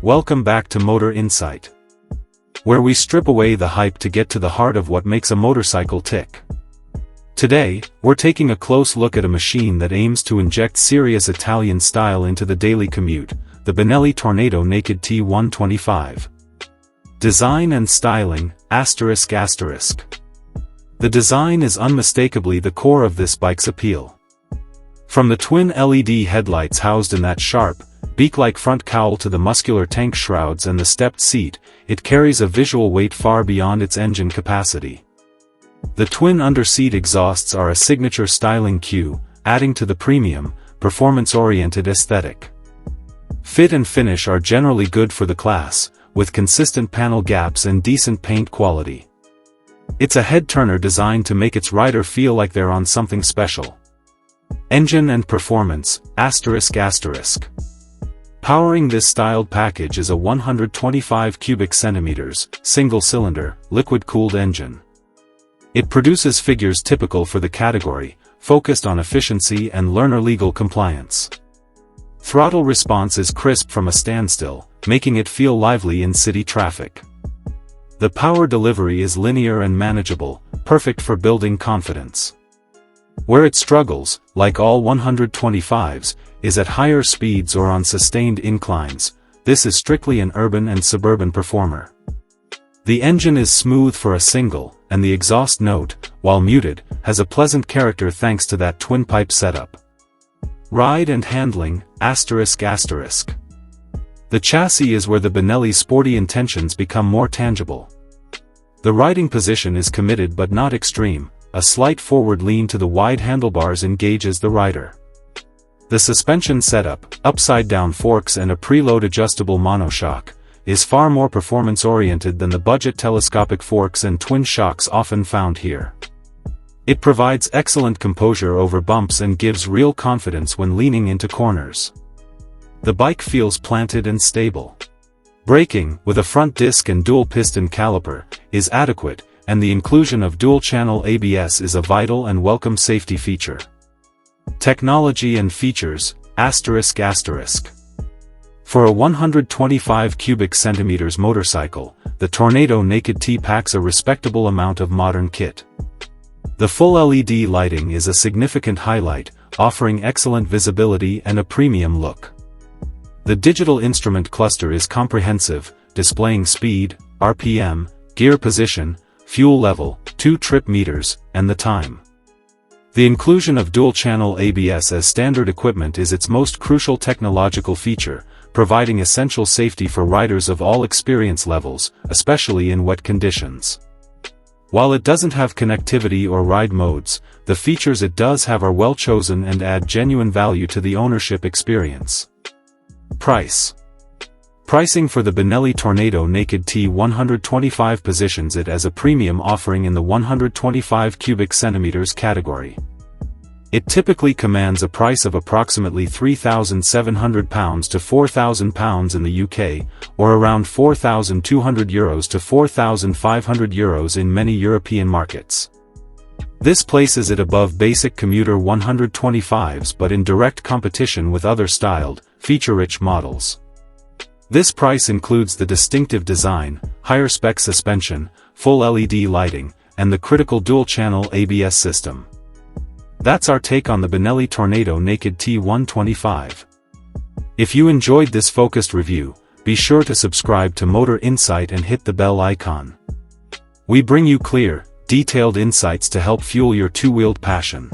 Welcome back to Motor Insight, where we strip away the hype to get to the heart of what makes a motorcycle tick. Today, we're taking a close look at a machine that aims to inject serious Italian style into the daily commute, the Benelli Tornado Naked T 125. Design and styling, ***. The design is unmistakably the core of this bike's appeal. From the twin LED headlights housed in that sharp, beak-like front cowl to the muscular tank shrouds and the stepped seat, it carries a visual weight far beyond its engine capacity. The twin under-seat exhausts are a signature styling cue, adding to the premium, performance-oriented aesthetic. Fit and finish are generally good for the class, with consistent panel gaps and decent paint quality. It's a head-turner designed to make its rider feel like they're on something special. Engine and performance, ***. Powering this styled package is a 125 cubic centimeters, single-cylinder, liquid-cooled engine. It produces figures typical for the category, focused on efficiency and learner-legal compliance. Throttle response is crisp from a standstill, making it feel lively in city traffic. The power delivery is linear and manageable, perfect for building confidence. Where it struggles, like all 125s, is at higher speeds or on sustained inclines. This is strictly an urban and suburban performer. The engine is smooth for a single, and the exhaust note, while muted, has a pleasant character thanks to that twin-pipe setup. Ride and handling, ***. The chassis is where the Benelli's sporty intentions become more tangible. The riding position is committed but not extreme, a slight forward lean to the wide handlebars engages the rider. The suspension setup, upside-down forks and a preload adjustable monoshock, is far more performance-oriented than the budget telescopic forks and twin shocks often found here. It provides excellent composure over bumps and gives real confidence when leaning into corners. The bike feels planted and stable. Braking, with a front disc and dual-piston caliper, is adequate, and the inclusion of dual-channel ABS is a vital and welcome safety feature. Technology and features, ***. For a 125 cubic centimeters motorcycle, the Tornado Naked T packs a respectable amount of modern kit. The full LED lighting is a significant highlight, offering excellent visibility and a premium look. The digital instrument cluster is comprehensive, displaying speed, RPM, gear position, fuel level, 2 trip meters, and the time. The inclusion of dual-channel ABS as standard equipment is its most crucial technological feature, providing essential safety for riders of all experience levels, especially in wet conditions. While it doesn't have connectivity or ride modes, the features it does have are well chosen and add genuine value to the ownership experience. Price. Pricing for the Benelli Tornado Naked T 125 positions it as a premium offering in the 125 cubic centimeters category. It typically commands a price of approximately £3,700 to £4,000 in the UK, or around €4,200 to €4,500 in many European markets. This places it above basic Commuter 125s but in direct competition with other styled, feature-rich models. This price includes the distinctive design, higher-spec suspension, full LED lighting, and the critical dual-channel ABS system. That's our take on the Benelli Tornado Naked T 125. If you enjoyed this focused review, be sure to subscribe to Motor Insight and hit the bell icon. We bring you clear, detailed insights to help fuel your two-wheeled passion.